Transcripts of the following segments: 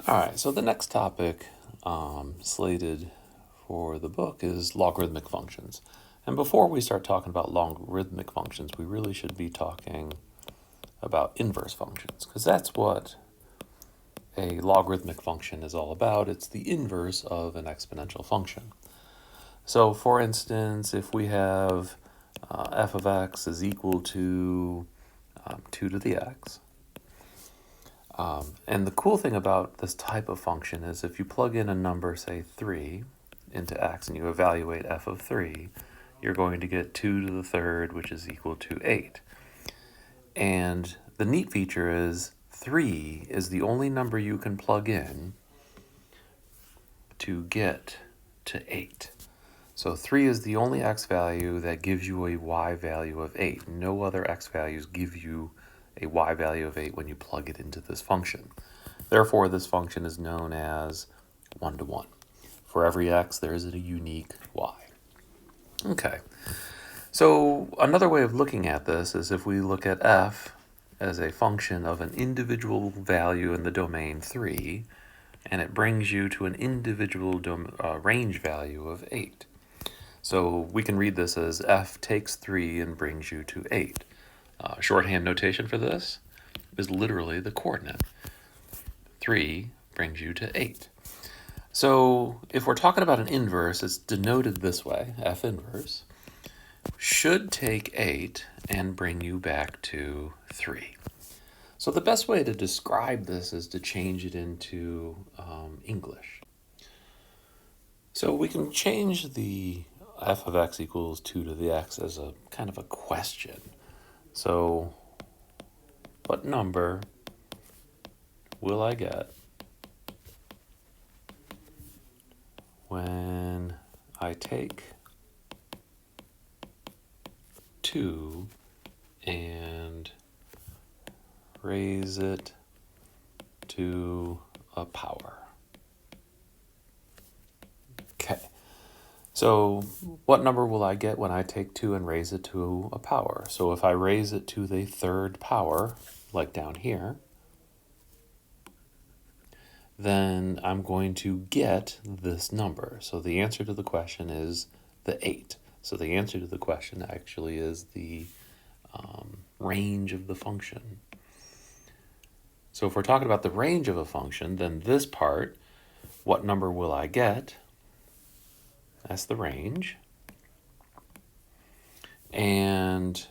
All right, so the next topic slated for the book is logarithmic functions. And before we start talking about logarithmic functions, we really should be talking about inverse functions, because that's what a logarithmic function is all about. It's the inverse of an exponential function. So for instance, if we have f of x is equal to 2 to the x, and the cool thing about this type of function is if you plug in a number, say 3, into x and you evaluate f of 3, you're going to get 2 to the third, which is equal to 8. And the neat feature is 3 is the only number you can plug in to get to 8. So 3 is the only x value that gives you a y value of 8. No other x values give you a y value of 8 when you plug it into this function. Therefore, this function is known as one-to-one. For every x, there is a unique y. Okay, so another way of looking at this is if we look at f as a function of an individual value in the domain 3, and it brings you to an individual range value of 8. So we can read this as f takes 3 and brings you to 8. Shorthand notation for this is literally the coordinate. 3 brings you to 8. So if we're talking about an inverse, it's denoted this way, f inverse, should take 8 and bring you back to 3. So the best way to describe this is to change it into English. So we can change the f of x equals 2 to the x as a kind of a question. So what number will I get when I take 2 and raise it to a power? Okay, so what number will I get when I take 2 and raise it to a power? So if I raise it to the third power, like down here, then I'm going to get this number. So the answer to the question is the 8. So the answer to the question actually is the range of the function. So if we're talking about the range of a function, then this part, what number will I get? That's the range. And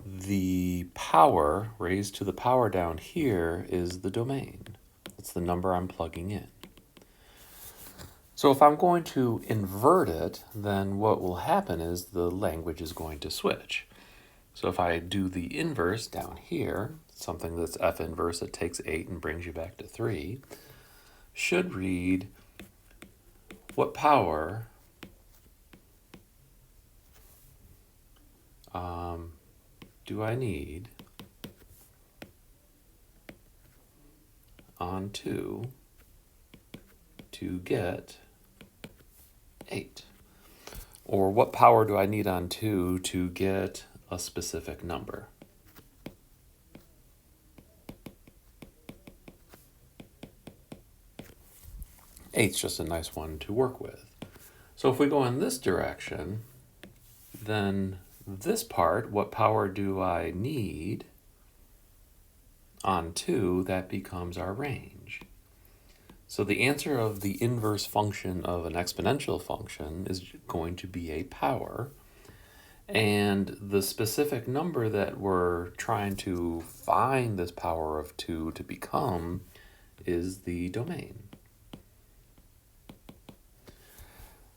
the power, raised to the power down here, is the domain. It's the number I'm plugging in. So if I'm going to invert it, then what will happen is the language is going to switch. So if I do the inverse down here, something that's f inverse that takes 8 and brings you back to 3, should read, what power do I need on 2 to get 8? Or what power do I need on 2 to get a specific number? Eight's just a nice one to work with. So if we go in this direction, then this part, what power do I need on 2, that becomes our range. So the answer of the inverse function of an exponential function is going to be a power, and the specific number that we're trying to find this power of 2 to become is the domain.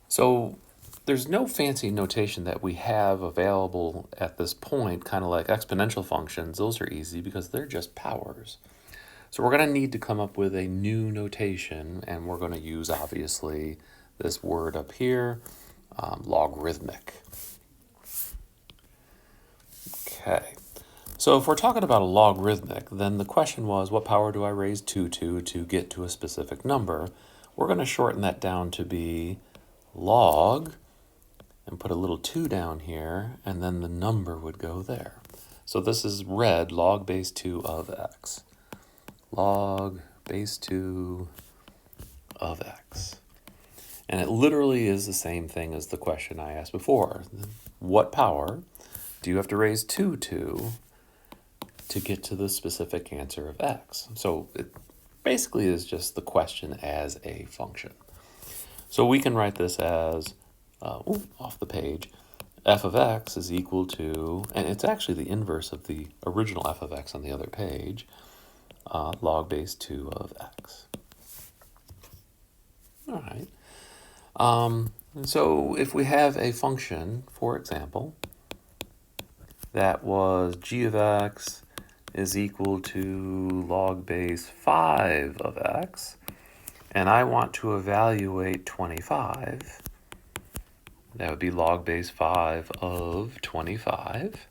So there's no fancy notation that we have available at this point, kind of like exponential functions. Those are easy because they're just powers. So we're going to need to come up with a new notation, and we're going to use, obviously, this word up here, logarithmic. Okay, so if we're talking about a logarithmic, then the question was, what power do I raise 2 to get to a specific number? We're going to shorten that down to be log, and put a little 2 down here, and then the number would go there. So this is read log base 2 of x. Log base 2 of x. And it literally is the same thing as the question I asked before. What power do you have to raise 2 to get to the specific answer of x? So it basically is just the question as a function. So we can write this as, off the page, f of x is equal to, and it's actually the inverse of the original f of x on the other page, log base 2 of x. All right. So if we have a function, for example, that was g of x is equal to log base 5 of x, and I want to evaluate 25, that would be log base 5 of 25,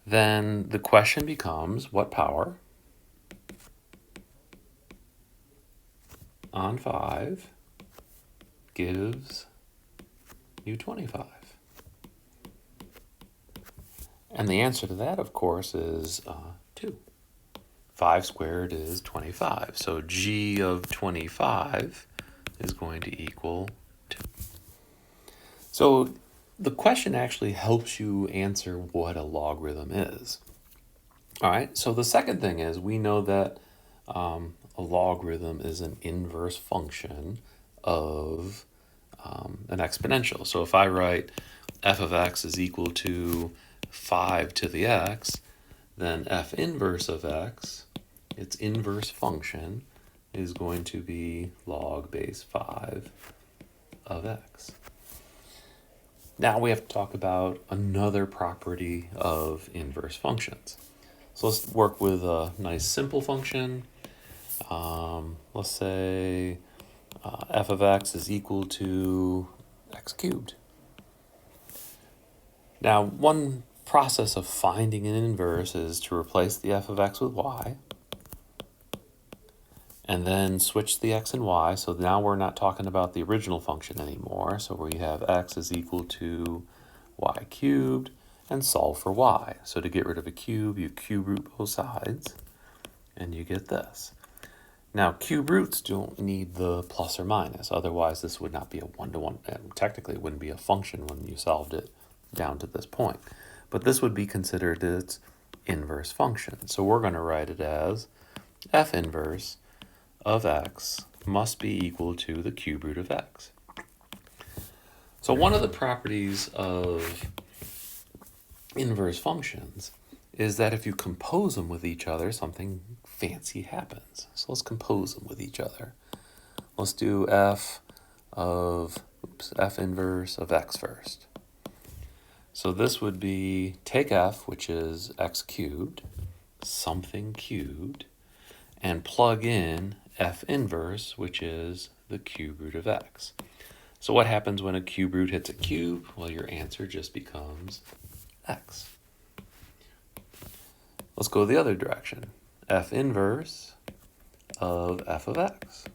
then the question becomes, what power on 5 gives you 25? And the answer to that, of course, is 2. 5 squared is 25. So g of 25 is going to equal 2. So the question actually helps you answer what a logarithm is. All right, so the second thing is we know that a logarithm is an inverse function of an exponential. So if I write f of x is equal to 5 to the x, then f inverse of x, its inverse function, is going to be log base 5 of x. Now we have to talk about another property of inverse functions. So let's work with a nice simple function. Let's say f of x is equal to x cubed. Now, one process of finding an inverse is to replace the f of x with y, and then switch the x and y. So now we're not talking about the original function anymore. So we have x is equal to y cubed, and solve for y. So to get rid of a cube, you cube root both sides, and you get this. Now, cube roots don't need the plus or minus. Otherwise, this would not be a one-to-one. Technically, it wouldn't be a function when you solved it down to this point. But this would be considered its inverse function. So we're going to write it as f inverse of x must be equal to the cube root of x. So one of the properties of inverse functions is that if you compose them with each other, something fancy happens. So let's compose them with each other. Let's do f inverse of x first. So this would be take f, which is x cubed, something cubed, and plug in f inverse, which is the cube root of x. So what happens when a cube root hits a cube? Well, your answer just becomes x. Let's go the other direction. F inverse of f of x.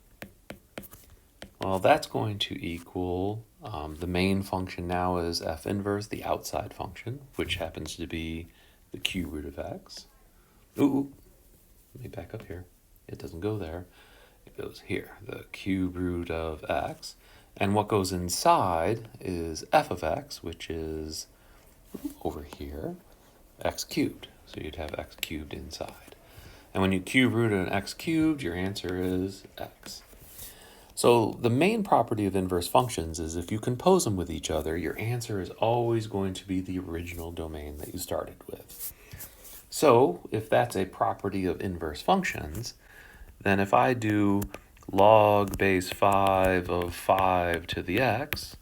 Well, that's going to equal, the main function now is f inverse, the outside function, which happens to be the cube root of x. Ooh, let me back up here. It doesn't go there. It goes here, the cube root of x. And what goes inside is f of x, which is over here, x cubed. So you'd have x cubed inside. And when you cube root an x cubed, your answer is x. So the main property of inverse functions is if you compose them with each other, your answer is always going to be the original domain that you started with. So if that's a property of inverse functions, then if I do log base 5 of 5 to the x,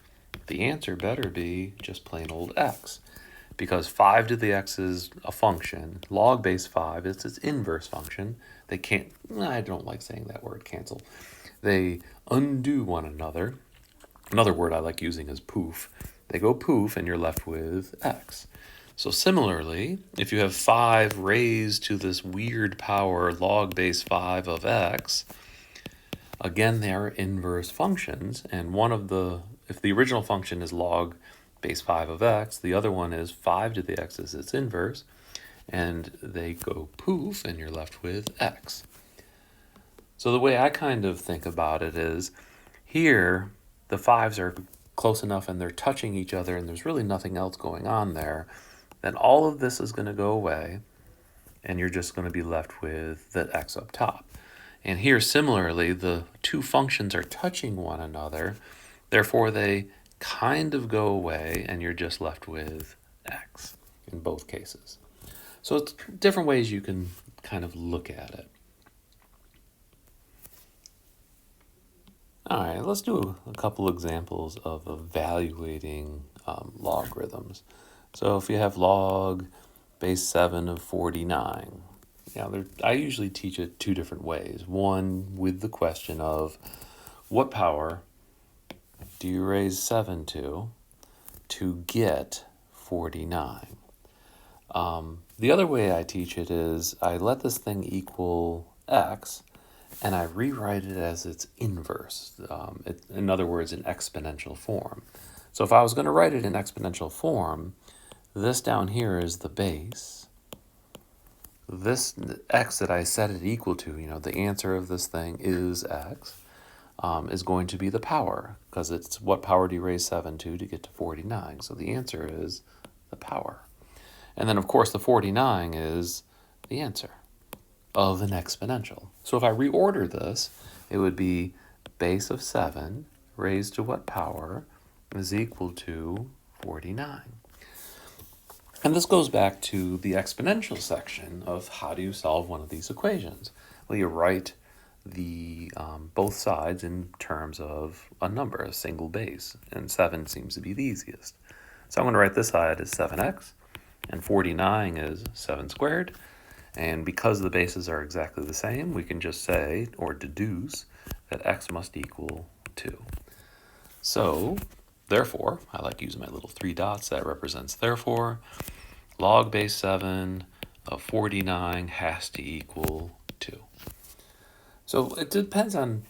the answer better be just plain old x. Because 5 to the x is a function. Log base 5 is its inverse function. They can't, I don't like saying that word, cancel. They undo one another. Another word I like using is poof. They go poof and you're left with x. So similarly, if you have 5 raised to this weird power log base 5 of x, again, they are inverse functions. And if the original function is log base 5 of x, the other one is 5 to the x is its inverse, and they go poof, and you're left with x. So the way I kind of think about it is here, the 5s are close enough and they're touching each other and there's really nothing else going on there, then all of this is going to go away and you're just going to be left with the x up top. And here, similarly, the two functions are touching one another, therefore they kind of go away and you're just left with x in both cases. So it's different ways you can kind of look at it. All right, let's do a couple examples of evaluating logarithms. So if you have log base 7 of 49, I usually teach it two different ways. One with the question of what power do you raise 7 to get 49? The other way I teach it is I let this thing equal x, and I rewrite it as its inverse. In other words, in exponential form. So if I was going to write it in exponential form, this down here is the base. This x that I set it equal to, the answer of this thing is x, is going to be the power, because it's what power do you raise 7 to get to 49? So the answer is the power. And then, of course, the 49 is the answer of an exponential. So if I reorder this, it would be base of 7 raised to what power is equal to 49. And this goes back to the exponential section of how do you solve one of these equations. Well, you write the both sides in terms of a number, a single base, and 7 seems to be the easiest. So I'm going to write this side as 7x, and 49 is 7 squared. And because the bases are exactly the same, we can just say, or deduce, that x must equal 2. So, therefore, I like using my little 3 dots, that represents therefore, log base 7 of 49 has to equal 2. So it depends on,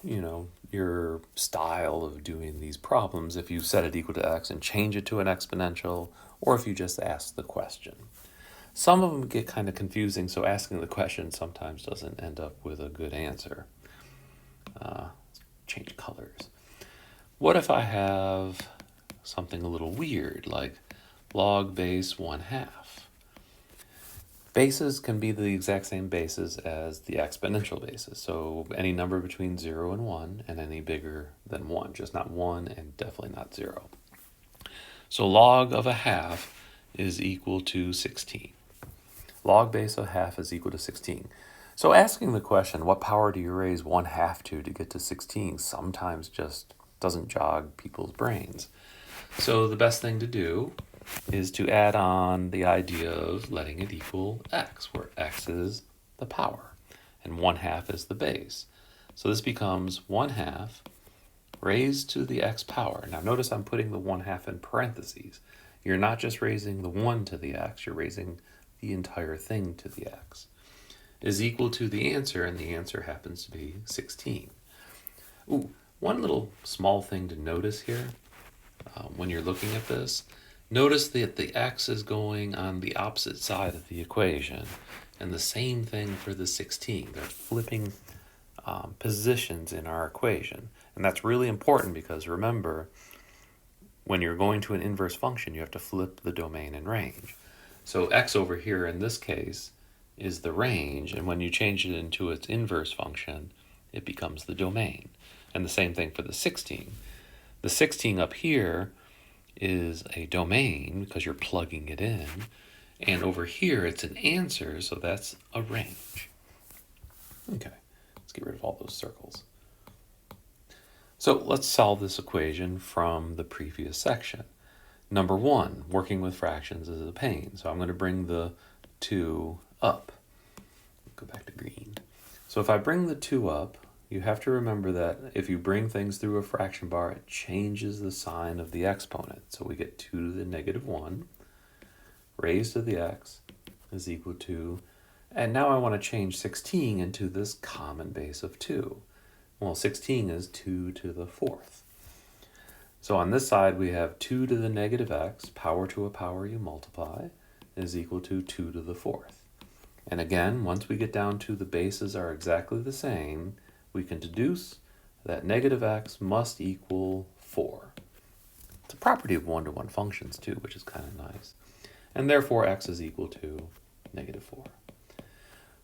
your style of doing these problems, if you set it equal to x and change it to an exponential, or if you just ask the question. Some of them get kind of confusing, so asking the question sometimes doesn't end up with a good answer. Change colors. What if I have something a little weird, like log base 1/2? Bases can be the exact same bases as the exponential bases, so any number between 0 and 1, and any bigger than 1, just not 1 and definitely not 0. So log of 1/2 is equal to 16. Log base of 1/2 is equal to 16. So asking the question, what power do you raise 1/2 to get to 16, sometimes just doesn't jog people's brains. So the best thing to do is to add on the idea of letting it equal x, where x is the power and 1/2 is the base. So this becomes 1/2 raised to the x power. Now notice I'm putting the 1/2 in parentheses. You're not just raising the 1 to the x, you're raising the entire thing to the x, is equal to the answer, and the answer happens to be 16. Ooh, one little small thing to notice here when you're looking at this, notice that the x is going on the opposite side of the equation, and the same thing for the 16. They're flipping positions in our equation, and that's really important because remember, when you're going to an inverse function, you have to flip the domain and range. So x over here in this case is the range, and when you change it into its inverse function, it becomes the domain. And the same thing for the 16. The 16 up here is a domain because you're plugging it in, and over here it's an answer, so that's a range. Okay, let's get rid of all those circles. So let's solve this equation from the previous section. Number 1, working with fractions is a pain, so I'm going to bring the 2 up. Go back to green. So if I bring the 2 up, you have to remember that if you bring things through a fraction bar, it changes the sign of the exponent. So we get 2 to the negative 1 raised to the x is equal to, and now I want to change 16 into this common base of 2. Well, 16 is 2 to the 4th. So on this side, we have 2 to the negative x, power to a power you multiply, is equal to 2 to the 4th. And again, once we get down to the bases are exactly the same, we can deduce that negative x must equal 4. It's a property of one-to-one functions too, which is kind of nice. And therefore x is equal to negative 4.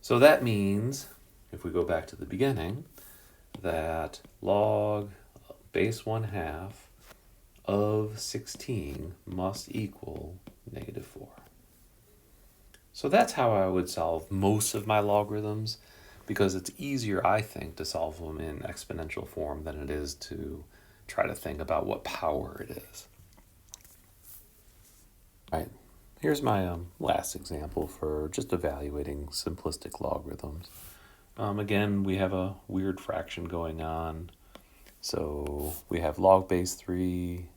So that means, if we go back to the beginning, that log base 1/2 of 16 must equal negative 4. So that's how I would solve most of my logarithms, because it's easier, I think, to solve them in exponential form than it is to try to think about what power it is. All right, here's my last example for just evaluating simplistic logarithms. Again, we have a weird fraction going on. So we have log base 3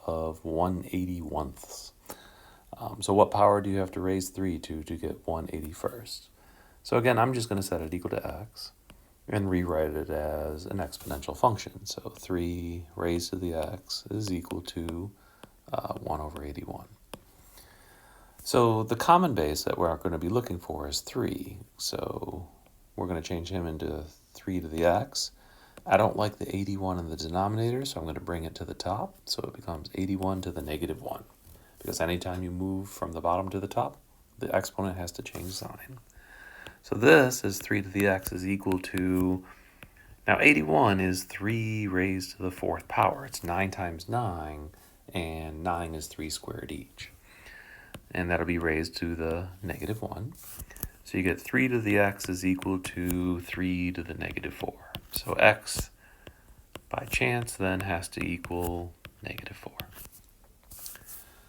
of 1/81. So what power do you have to raise 3 to get 1/81st? So again, I'm just going to set it equal to x and rewrite it as an exponential function. So 3 raised to the x is equal to 1/81. So the common base that we're going to be looking for is 3. So we're going to change him into 3 to the x. I don't like the 81 in the denominator, so I'm going to bring it to the top. So it becomes 81 to the negative 1. Because anytime you move from the bottom to the top, the exponent has to change sign. So this is 3 to the x is equal to, now 81 is 3 raised to the 4th power. It's 9 times 9, and 9 is 3 squared each. And that'll be raised to the negative 1. So you get 3 to the x is equal to 3 to the negative 4. So x, by chance, then has to equal negative 4.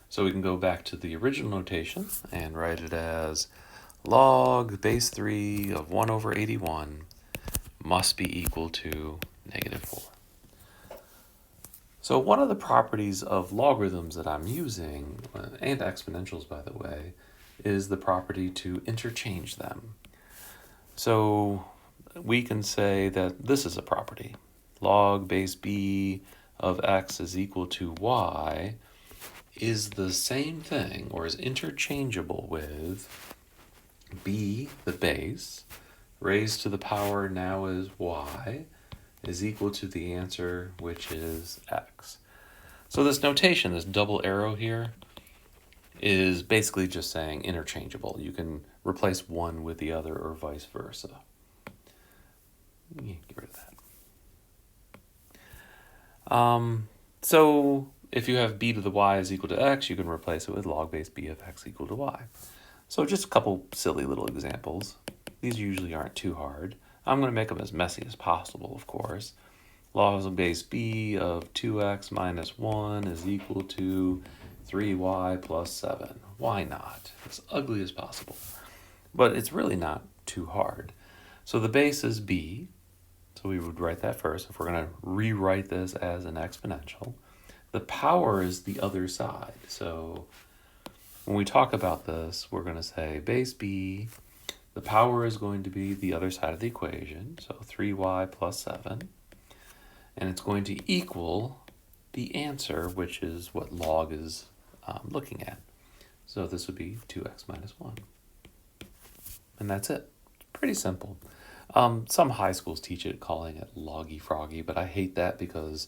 So we can go back to the original notation and write it as log base 3 of 1/81 must be equal to negative 4. So one of the properties of logarithms that I'm using, and exponentials by the way, is the property to interchange them. So we can say that this is a property. Log base b of x is equal to y is the same thing, or is interchangeable with b, the base, raised to the power now is y, is equal to the answer, which is x. So this notation, this double arrow here, is basically just saying interchangeable. You can replace one with the other or vice versa. Get rid of that. So if you have b to the y is equal to x, you can replace it with log base b of x equal to y. So just a couple silly little examples. These usually aren't too hard. I'm going to make them as messy as possible, of course. Log base b of 2x minus 1 is equal to 3y plus 7. Why not? As ugly as possible. But it's really not too hard. So the base is b. So we would write that first if we're going to rewrite this as an exponential. The power is the other side. So when we talk about this, we're going to say base b, the power is going to be the other side of the equation, so 3y plus 7. And it's going to equal the answer, which is what log is looking at. So this would be 2x minus 1. And that's it. Pretty simple. Some high schools teach it calling it loggy-froggy, but I hate that because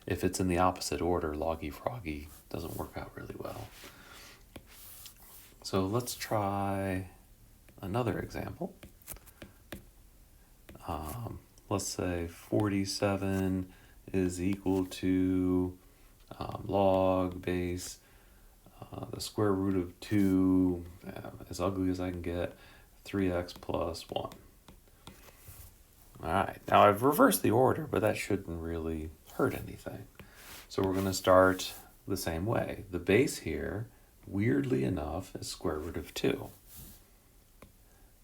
if it's in the opposite order, loggy-froggy doesn't work out really well. So let's try another example. Let's say 47 is equal to log base the square root of 2, as ugly as I can get, 3x plus 1. All right, now I've reversed the order, but that shouldn't really hurt anything. So we're going to start the same way. The base here, weirdly enough, is square root of 2.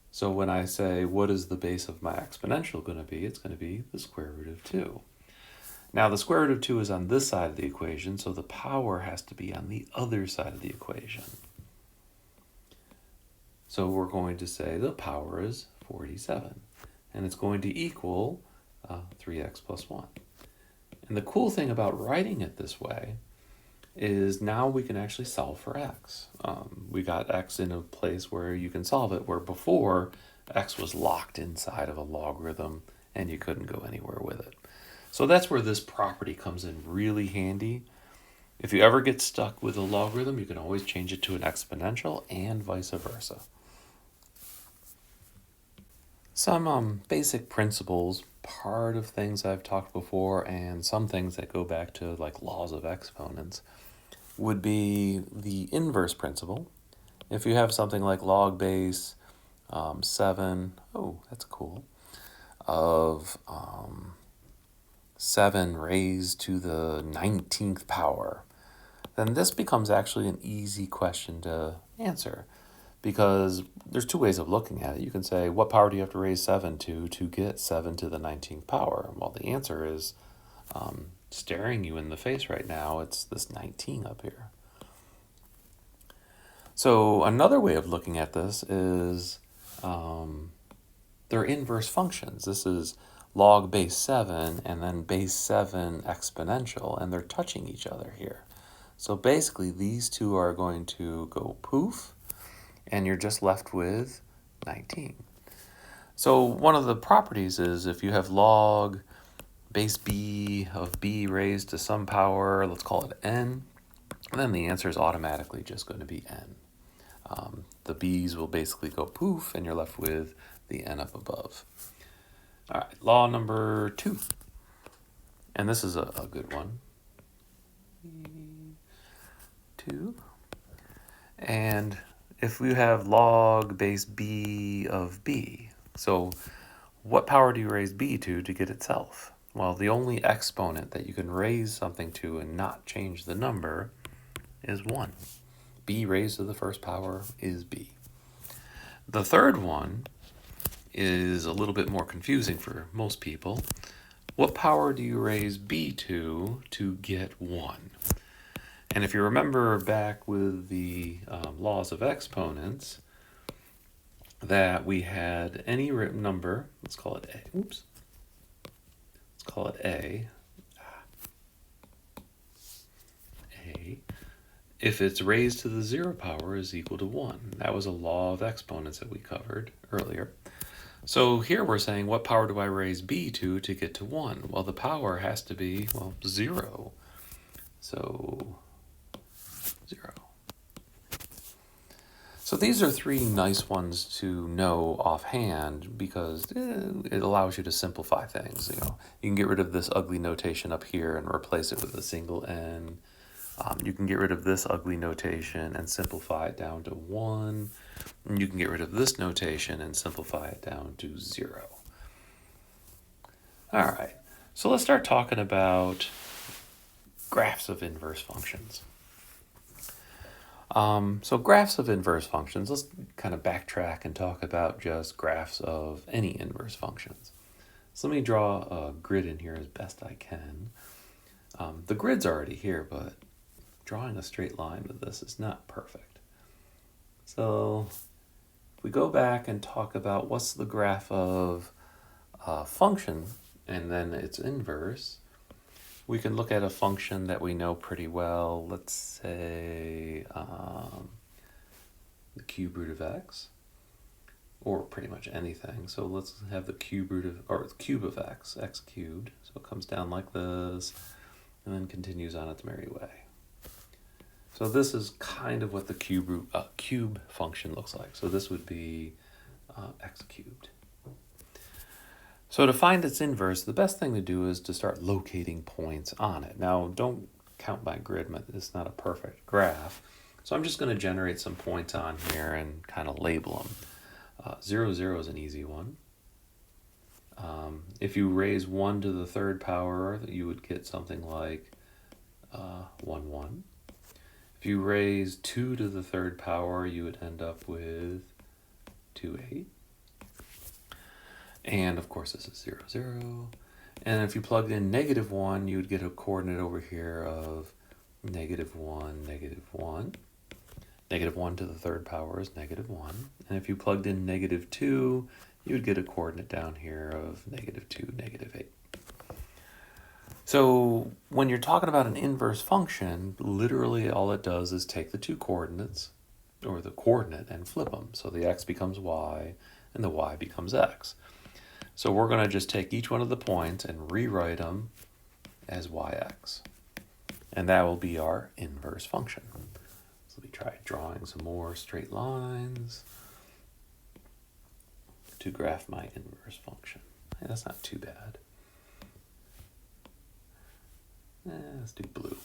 So when I say, what is the base of my exponential going to be? It's going to be the square root of 2. Now the square root of 2 is on this side of the equation, so the power has to be on the other side of the equation. So we're going to say the power is 47, and it's going to equal 3x plus 1. And the cool thing about writing it this way is now we can actually solve for x. We got x in a place where you can solve it, where before x was locked inside of a logarithm and you couldn't go anywhere with it. So that's where this property comes in really handy. If you ever get stuck with a logarithm, you can always change it to an exponential and vice versa. Some basic principles, part of things I've talked before, and some things that go back to like laws of exponents, would be the inverse principle. If you have something like log base 7, oh, that's cool, of 7 raised to the 19th power, then this becomes actually an easy question to answer, because there's two ways of looking at it. You can say, what power do you have to raise 7 to get 7 to the 19th power? Well, the answer is staring you in the face right now. It's this 19 up here. So another way of looking at this is they're inverse functions. This is log base 7 and then base 7 exponential, and they're touching each other here. So basically these two are going to go poof, and you're just left with 19. So one of the properties is if you have log base b of b raised to some power, let's call it n, then the answer is automatically just going to be n. The b's will basically go poof, and you're left with the n up above. All right, law number 2. And this is a good one. 2. And if we have log base b of b, so what power do you raise b to get itself? Well, the only exponent that you can raise something to and not change the number is 1. B raised to the first power is b. The third one is a little bit more confusing for most people. What power do you raise b to get 1? And if you remember back with the laws of exponents, that we had any number, let's call it a, oops, let's call it a, if it's raised to the 0 power is equal to 1. That was a law of exponents that we covered earlier. So here we're saying, what power do I raise b to get to 1? Well, the power has to be, well, 0. So 0. So these are 3 nice ones to know offhand, because it allows you to simplify things. You can get rid of this ugly notation up here and replace it with a single n. You can get rid of this ugly notation and simplify it down to 1. And you can get rid of this notation and simplify it down to 0. All right, so let's start talking about graphs of inverse functions. So graphs of inverse functions, let's kind of backtrack and talk about just graphs of any inverse functions. So let me draw a grid in here as best I can. The grid's already here, but drawing a straight line with this is not perfect. So if we go back and talk about what's the graph of a function and then its inverse, we can look at a function that we know pretty well. Let's say the cube root of x, or pretty much anything. So let's have the cube root of, or the cube of x cubed. So it comes down like this and then continues on its merry way. So this is kind of what the cube function looks like. So this would be x cubed. So to find its inverse, the best thing to do is to start locating points on it. Now, don't count my grid. It's not a perfect graph. So I'm just going to generate some points on here and kind of label them. 0, 0 is an easy one. If you raise 1 to the 3rd power, you would get something like 1, 1. If you raise 2 to the 3rd power, you would end up with 2, 8. And of course this is 0, 0. And if you plugged in -1, you would get a coordinate over here of -1, -1. -1 to the 3rd power is -1. And if you plugged in -2, you would get a coordinate down here of -2, -8. So when you're talking about an inverse function, literally all it does is take the 2 coordinates, or the coordinate, and flip them. So the x becomes y, and the y becomes x. So we're going to just take each one of the points and rewrite them as yx. And that will be our inverse function. So let me try drawing some more straight lines to graph my inverse function. Hey, that's not too bad. Let's do blue.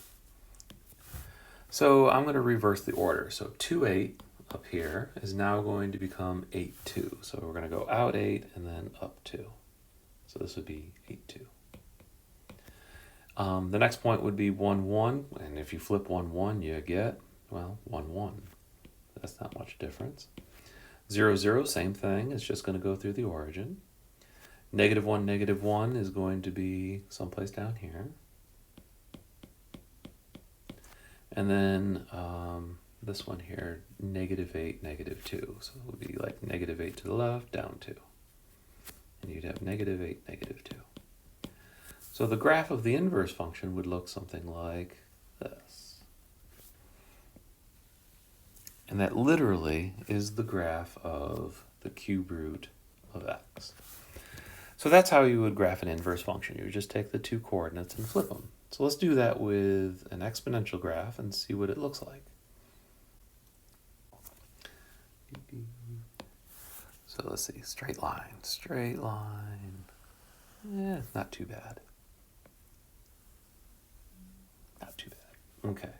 So I'm going to reverse the order. So 2, 8 up here is now going to become 8, 2. So we're going to go out 8 and then up 2. So this would be 8, 2. The next point would be 1, 1. And if you flip 1, 1, you get, well, 1, 1. That's not much difference. 0, 0, same thing. It's just going to go through the origin. -1, -1 is going to be someplace down here. And then this one here, -8, -2. So it would be like -8 to the left, down 2. And you'd have -8, -2. So the graph of the inverse function would look something like this. And that literally is the graph of the cube root of x. So that's how you would graph an inverse function. You would just take the two coordinates and flip them. So let's do that with an exponential graph and see what it looks like. So let's see, straight line. Not too bad. Not too bad. Okay.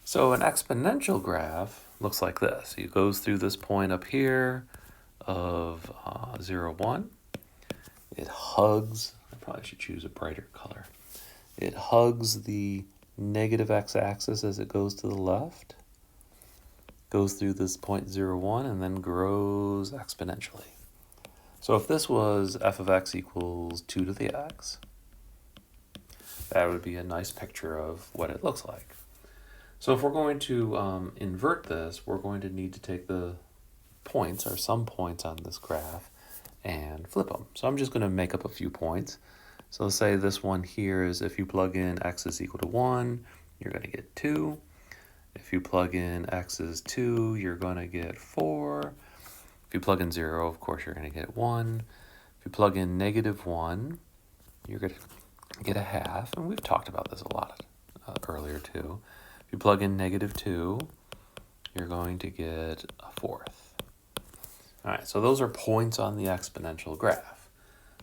So an exponential graph looks like this. It goes through this point up here of 0, 1. It hugs, I probably should choose a brighter color. It hugs the negative x-axis as it goes to the left, goes through this point 0, 1, and then grows exponentially. So if this was f of x equals 2 to the x, that would be a nice picture of what it looks like. So if we're going to invert this, we're going to need to take the points, or some points on this graph, and flip them. So I'm just going to make up a few points. So let's say this one here is if you plug in x is equal to 1, you're going to get 2. If you plug in x is 2, you're going to get 4. If you plug in 0, of course, you're going to get 1. If you plug in -1, you're going to get a half. And we've talked about this a lot earlier, too. If you plug in -2, you're going to get a fourth. All right, so those are points on the exponential graph.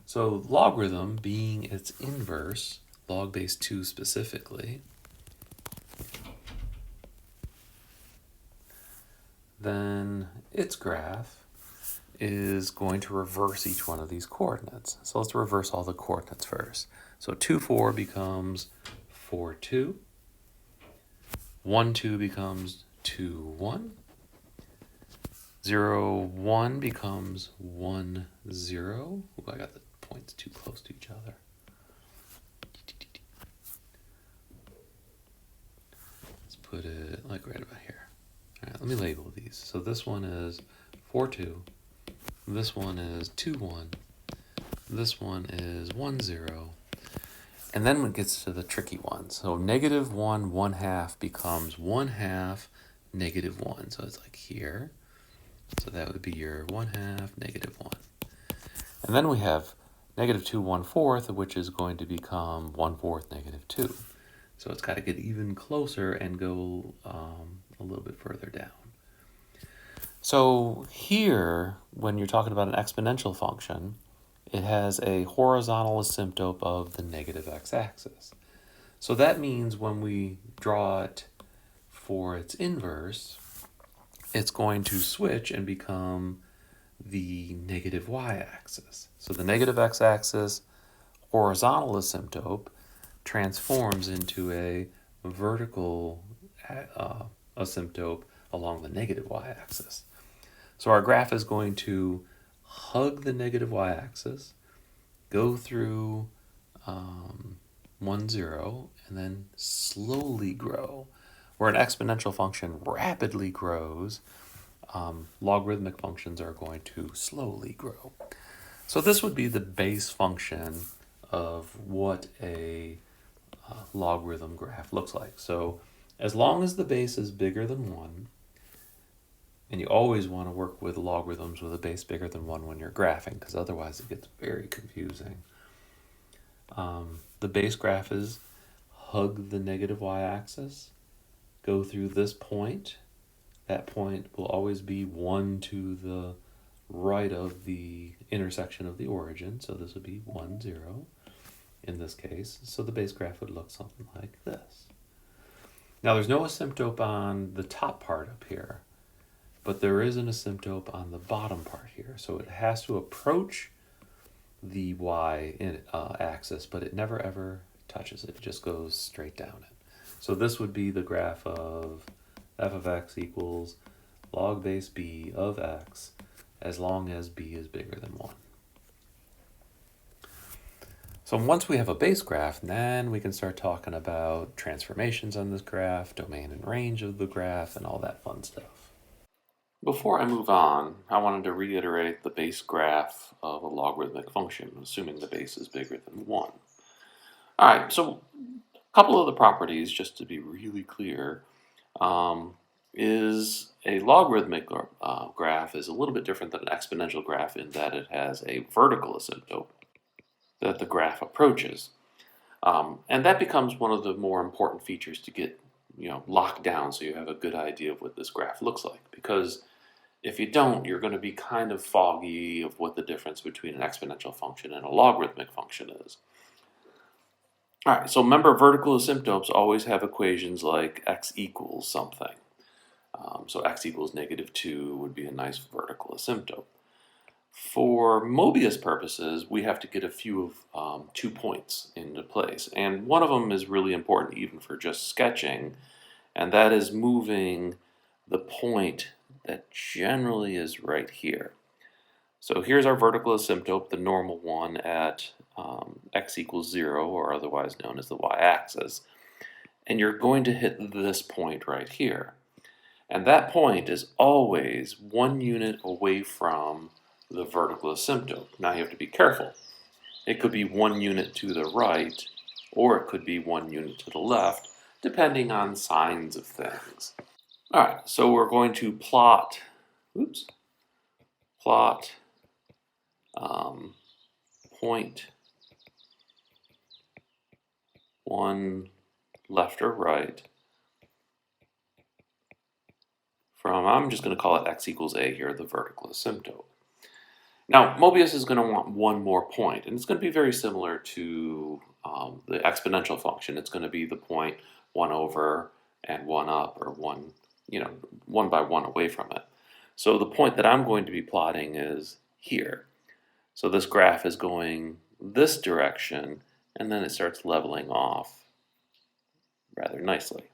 So logarithm being its inverse, log base 2 specifically, then its graph is going to reverse each one of these coordinates. So let's reverse all the coordinates first. So 2, 4 becomes 4, 2. 1, 2 becomes 2, 1. 0, 1 becomes 1, 0. Ooh, I got the points too close to each other. Let's put it like right about here. All right, let me label these. So this one is 4, 2. This one is 2, 1. This one is 1, 0. And then when it gets to the tricky ones, so -1, 1/2 becomes 1/2, -1. So it's like here. So that would be your 1/2, -1. And then we have -2, 1/4, which is going to become 1/4, -2. So it's got to get even closer and go a little bit further down. So here, when you're talking about an exponential function, it has a horizontal asymptote of the negative x-axis. So that means when we draw it for its inverse, it's going to switch and become the negative y-axis. So the negative x-axis horizontal asymptote transforms into a vertical asymptote along the negative y-axis. So our graph is going to hug the negative y-axis, go through 1, 0, and then slowly grow. Where an exponential function rapidly grows, logarithmic functions are going to slowly grow. So this would be the base function of what a logarithm graph looks like. So as long as the base is bigger than 1, And you always want to work with logarithms with a base bigger than 1 when you're graphing, because otherwise it gets very confusing. The base graph is hug the negative y-axis, go through this point. That point will always be 1 to the right of the intersection of the origin, so this would be 1, 0 in this case. So the base graph would look something like this. Now there's no asymptote on the top part up here, but there is an asymptote on the bottom part here. So it has to approach the y-axis, but it never ever touches it. It just goes straight down it. So this would be the graph of f of x equals log base b of x as long as b is bigger than 1. So once we have a base graph, then we can start talking about transformations on this graph, domain and range of the graph, and all that fun stuff. Before I move on, I wanted to reiterate the base graph of a logarithmic function, assuming the base is bigger than 1. All right, so a couple of the properties, just to be really clear, is a logarithmic graph is a little bit different than an exponential graph in that it has a vertical asymptote that the graph approaches. And that becomes one of the more important features to get locked down so you have a good idea of what this graph looks like. Because if you don't, you're going to be kind of foggy of what the difference between an exponential function and a logarithmic function is. All right, so remember, vertical asymptotes always have equations like x equals something. So x equals -2 would be a nice vertical asymptote. For Mobius purposes, we have to get a few of 2 points into place. And one of them is really important even for just sketching, and that is moving the point that generally is right here. So here's our vertical asymptote, the normal one at x equals 0, or otherwise known as the y-axis. And you're going to hit this point right here. And that point is always 1 unit away from the vertical asymptote. Now you have to be careful. It could be 1 unit to the right, or it could be 1 unit to the left, depending on signs of things. All right, so we're going to plot point 1 left or right from, I'm just going to call it x equals a here, the vertical asymptote. Now, Mobius is going to want one more point, and it's going to be very similar to the exponential function. It's going to be the point 1 over and 1 up, or 1 by 1 away from it. So the point that I'm going to be plotting is here. So this graph is going this direction, and then it starts leveling off rather nicely.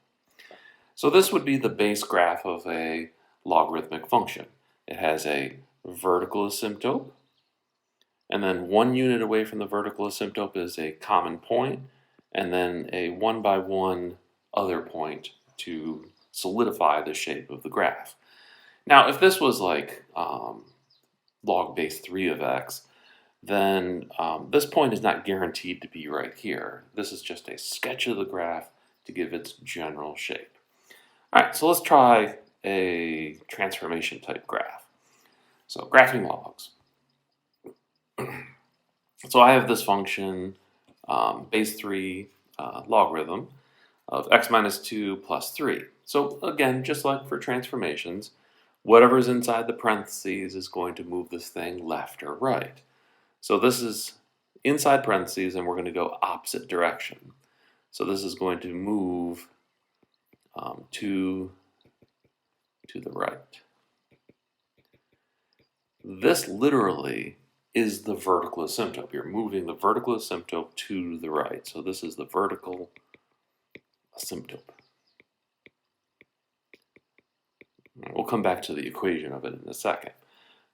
So this would be the base graph of a logarithmic function. It has a vertical asymptote, and then 1 unit away from the vertical asymptote is a common point, and then a 1 by 1 other point to solidify the shape of the graph. Now, if this was like log base 3 of x, then this point is not guaranteed to be right here. This is just a sketch of the graph to give its general shape. All right, so let's try a transformation type graph. So graphing logs. So I have this function, base 3 logarithm of x minus 2 plus 3. So again, just like for transformations, whatever's inside the parentheses is going to move this thing left or right. So this is inside parentheses, and we're going to go opposite direction. So this is going to move to the right. This literally is the vertical asymptote. You're moving the vertical asymptote to the right. So this is the vertical asymptote. We'll come back to the equation of it in a second.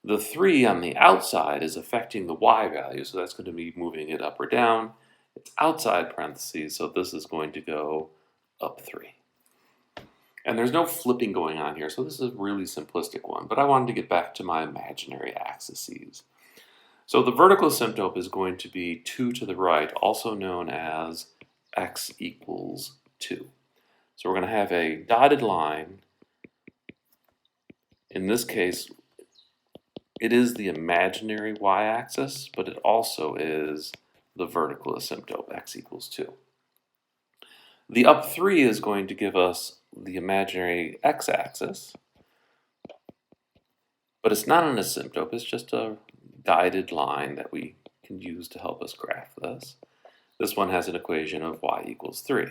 The 3 on the outside is affecting the y value, so that's going to be moving it up or down. It's outside parentheses, so this is going to go up 3. And there's no flipping going on here, so this is a really simplistic one, but I wanted to get back to my imaginary axes. So the vertical asymptote is going to be 2 to the right, also known as x equals 2. So we're going to have a dotted line In this case, it is the imaginary y-axis, but it also is the vertical asymptote, x equals 2. The up 3 is going to give us the imaginary x-axis, but it's not an asymptote, it's just a guided line that we can use to help us graph this. This one has an equation of y equals 3.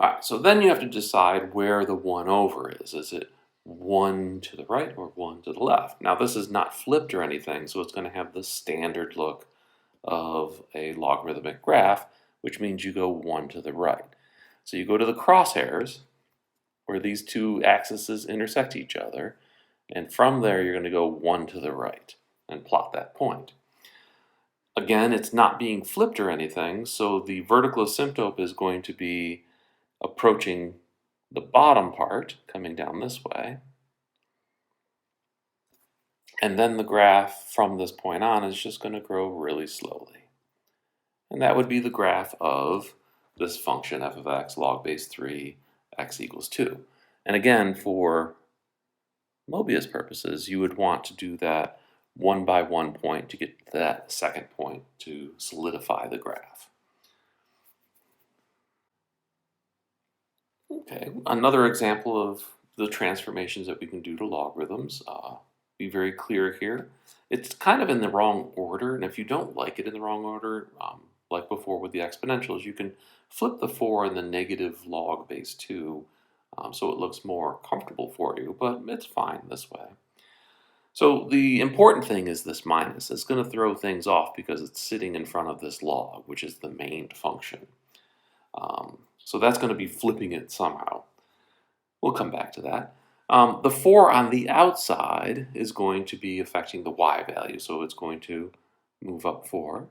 Alright, so then you have to decide where the 1 over is. Is it 1 to the right or 1 to the left? Now this is not flipped or anything, so it's going to have the standard look of a logarithmic graph, which means you go 1 to the right. So you go to the crosshairs, where these two axes intersect each other, and from there you're going to go 1 to the right and plot that point. Again, it's not being flipped or anything, so the vertical asymptote is going to be approaching the bottom part, coming down this way. And then the graph from this point on is just going to grow really slowly. And that would be the graph of this function f of x log base 3 x equals 2. And again, for Mobius purposes, you would want to do that 1 by 1 point to get to that second point to solidify the graph. Okay, another example of the transformations that we can do to logarithms. Be very clear here. It's kind of in the wrong order, and if you don't like it in the wrong order, like before with the exponentials, you can flip the 4 in the negative log base 2 so it looks more comfortable for you, but it's fine this way. So the important thing is this minus. It's going to throw things off because it's sitting in front of this log, which is the main function. So that's going to be flipping it somehow. We'll come back to that. The 4 on the outside is going to be affecting the y value, so it's going to move up 4.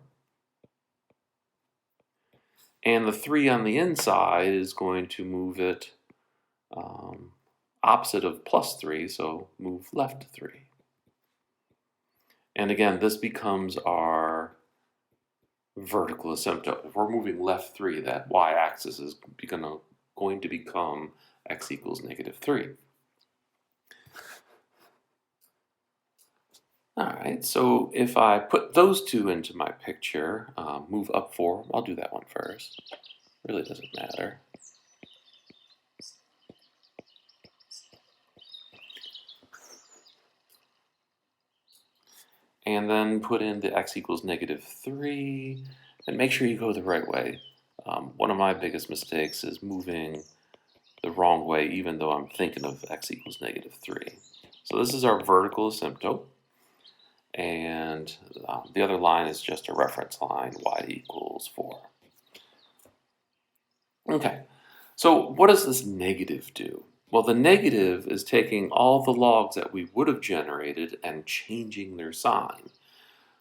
And the 3 on the inside is going to move it opposite of plus 3, so move left 3. And again, this becomes our vertical asymptote. If we're moving left 3, that y-axis is going to become x equals negative 3. Alright, so if I put those two into my picture, move up 4, I'll do that one first. Really doesn't matter. And then put in the x equals negative 3, and make sure you go the right way. One of my biggest mistakes is moving the wrong way, even though I'm thinking of x equals negative 3. So this is our vertical asymptote, and the other line is just a reference line, y equals 4. Okay, so what does this negative do? Well, the negative is taking all the logs that we would have generated and changing their sign.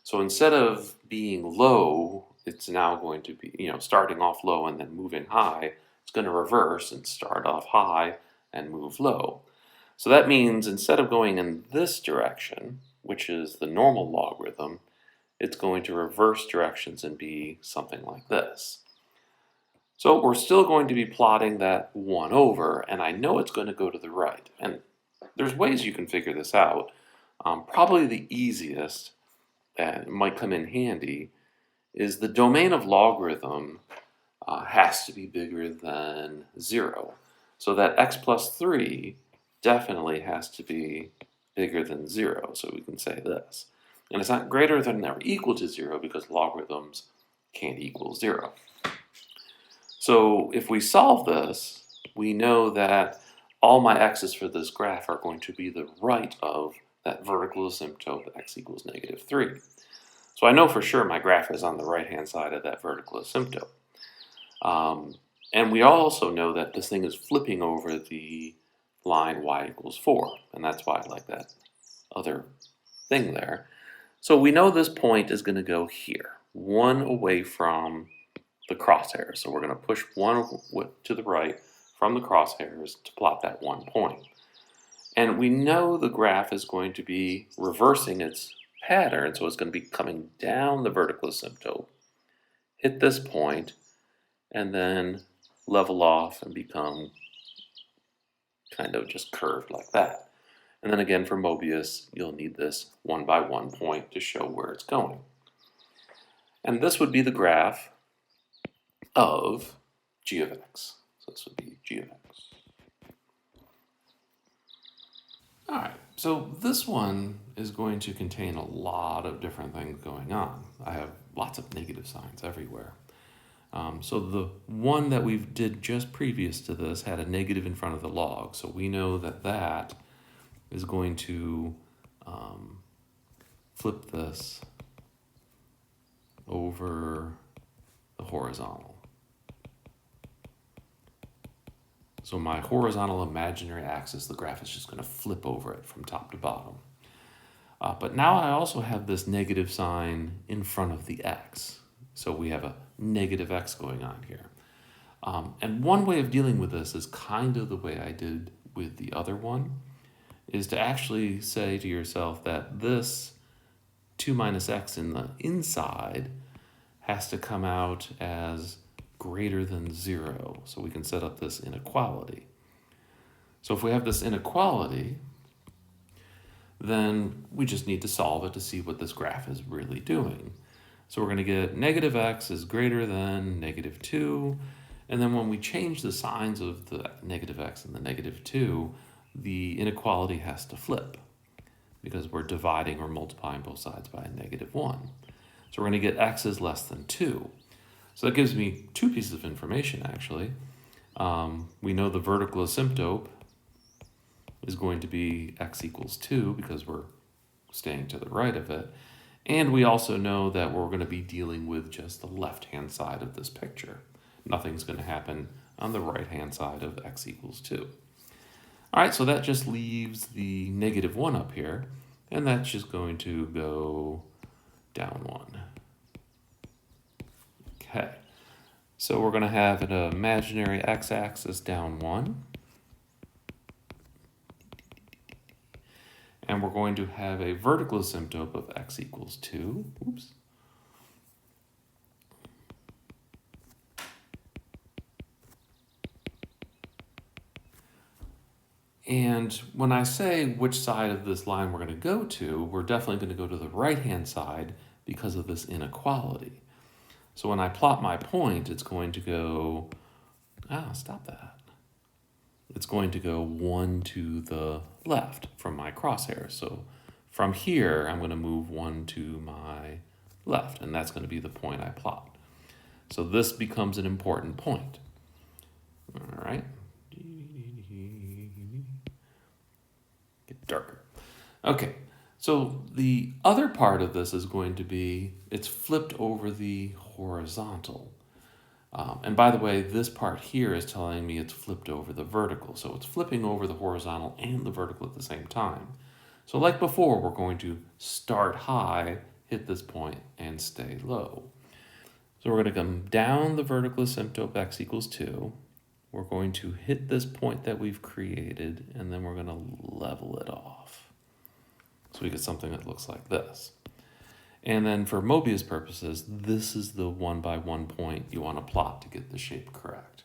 So instead of being low, it's now going to be, starting off low and then moving high. It's going to reverse and start off high and move low. So that means instead of going in this direction, which is the normal logarithm, it's going to reverse directions and be something like this. So we're still going to be plotting that 1 over, and I know it's going to go to the right. And there's ways you can figure this out. Probably the easiest, and it might come in handy, is the domain of logarithm has to be bigger than 0. So that x plus 3 definitely has to be bigger than 0. So we can say this. And it's not greater than or equal to 0 because logarithms can't equal 0. So if we solve this, we know that all my x's for this graph are going to be the right of that vertical asymptote x equals negative 3. So I know for sure my graph is on the right-hand side of that vertical asymptote. And we also know that this thing is flipping over the line y equals 4, and that's why I like that other thing there. So we know this point is going to go here, 1 away from the crosshairs. So we're going to push 1 to the right from the crosshairs to plot that 1 point. And we know the graph is going to be reversing its pattern, so it's going to be coming down the vertical asymptote, hit this point, and then level off and become kind of just curved like that. And then again for Mobius, you'll need this 1 by 1 point to show where it's going. And this would be the graph of g of x. So this would be g of x. All right, so this one is going to contain a lot of different things going on. I have lots of negative signs everywhere. So the one that we did just previous to this had a negative in front of the log. So we know that that is going to flip this over the horizontal. So my horizontal imaginary axis, the graph is just going to flip over it from top to bottom. But now I also have this negative sign in front of the x. So we have a negative x going on here. And one way of dealing with this is kind of the way I did with the other one, is to actually say to yourself that this 2 minus x in the inside has to come out as greater than 0. So we can set up this inequality. So if we have this inequality, then we just need to solve it to see what this graph is really doing. So we're going to get negative x is greater than negative 2. And then when we change the signs of the negative x and the negative 2, the inequality has to flip because we're dividing or multiplying both sides by a negative 1. So we're going to get x is less than 2. So that gives me two pieces of information, actually. We know the vertical asymptote is going to be x equals 2 because we're staying to the right of it. And we also know that we're going to be dealing with just the left-hand side of this picture. Nothing's going to happen on the right-hand side of x equals 2. All right, so that just leaves the negative 1 up here, and that's just going to go down 1. Okay, so we're going to have an imaginary x-axis down 1. And we're going to have a vertical asymptote of x equals 2. Oops. And when I say which side of this line we're going to go to, we're definitely going to go to the right-hand side because of this inequality. So when I plot my point, it's going to go, stop that. It's going to go 1 to the left from my crosshair. So from here, I'm going to move 1 to my left, and that's going to be the point I plot. So this becomes an important point. All right. Get darker. Okay, so the other part of this is going to be, it's flipped over the horizontal. And by the way, this part here is telling me it's flipped over the vertical. So it's flipping over the horizontal and the vertical at the same time. So like before, we're going to start high, hit this point, and stay low. So we're going to come down the vertical asymptote x equals 2. We're going to hit this point that we've created, and then we're going to level it off. So we get something that looks like this. And then for Mobius purposes, this is the 1 by 1 point you want to plot to get the shape correct.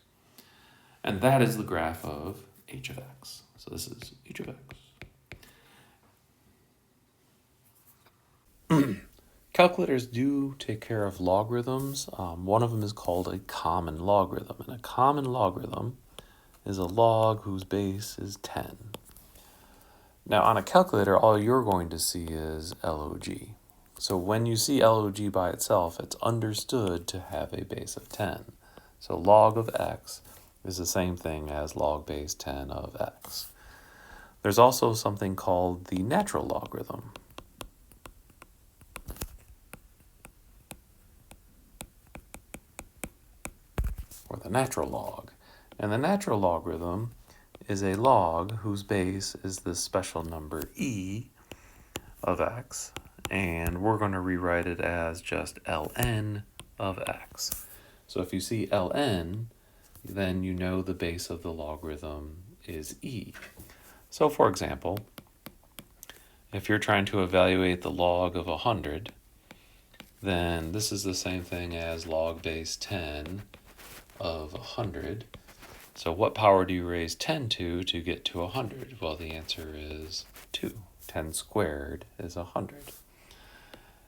And that is the graph of h of x. So this is h of x. Calculators do take care of logarithms. One of them is called a common logarithm. And a common logarithm is a log whose base is 10. Now on a calculator, all you're going to see is log. So when you see log by itself, it's understood to have a base of 10. So log of x is the same thing as log base 10 of x. There's also something called the natural logarithm. Or the natural log. And the natural logarithm is a log whose base is this special number e of x. And we're going to rewrite it as just ln of x. So if you see ln, then you know the base of the logarithm is e. So for example, if you're trying to evaluate the log of 100, then this is the same thing as log base 10 of 100. So what power do you raise 10 to get to 100? Well, the answer is 2. 10 squared is 100.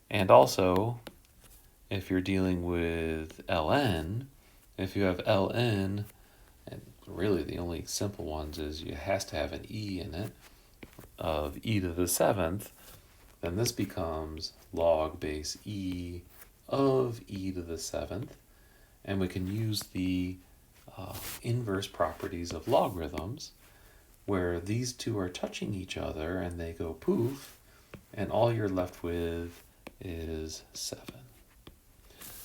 And also, if you're dealing with ln, if you have ln, and really the only simple ones is it has to have an e in it, of e to the 7th, then this becomes log base e of e to the 7th. And we can use the inverse properties of logarithms, where these two are touching each other and they go poof, and all you're left with is 7.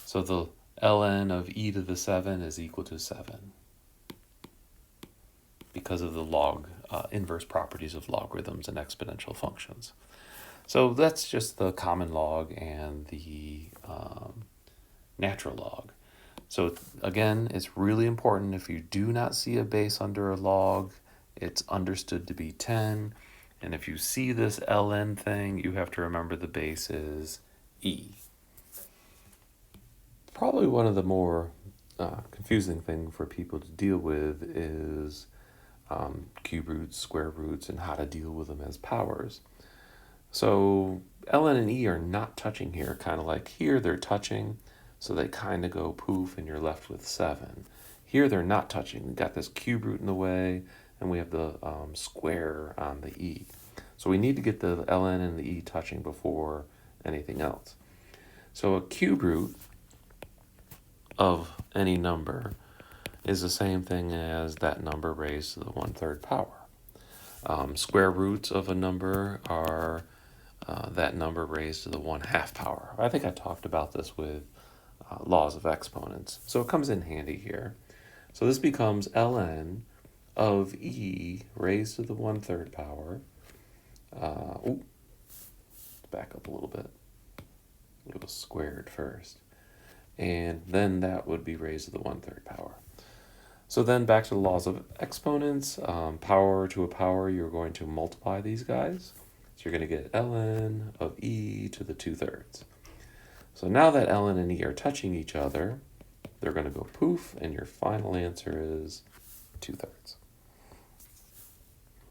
So the ln of e to the 7 is equal to 7 because of the inverse properties of logarithms and exponential functions. So that's just the common log and the natural log. So again, it's really important, if you do not see a base under a log, it's understood to be 10. And if you see this ln thing, you have to remember the base is e. Probably one of the more confusing things for people to deal with is cube roots, square roots, and how to deal with them as powers. So ln and e are not touching here, kind of like here they're touching, so they kind of go poof and you're left with 7. Here they're not touching. We've got this cube root in the way, and we have the square on the e. So we need to get the ln and the e touching before anything else. So a cube root of any number is the same thing as that number raised to the 1/3 power. Square roots of a number are that number raised to the 1/2 power. I think I talked about this with laws of exponents. So it comes in handy here. So this becomes ln of e raised to the 1/3 power. Back up a little bit. It was squared first. And then that would be raised to the 1/3 power. So then back to the laws of exponents. Power to a power, you're going to multiply these guys. So you're going to get ln of e to the 2/3. So now that ln and e are touching each other, they're going to go poof, and your final answer is 2/3.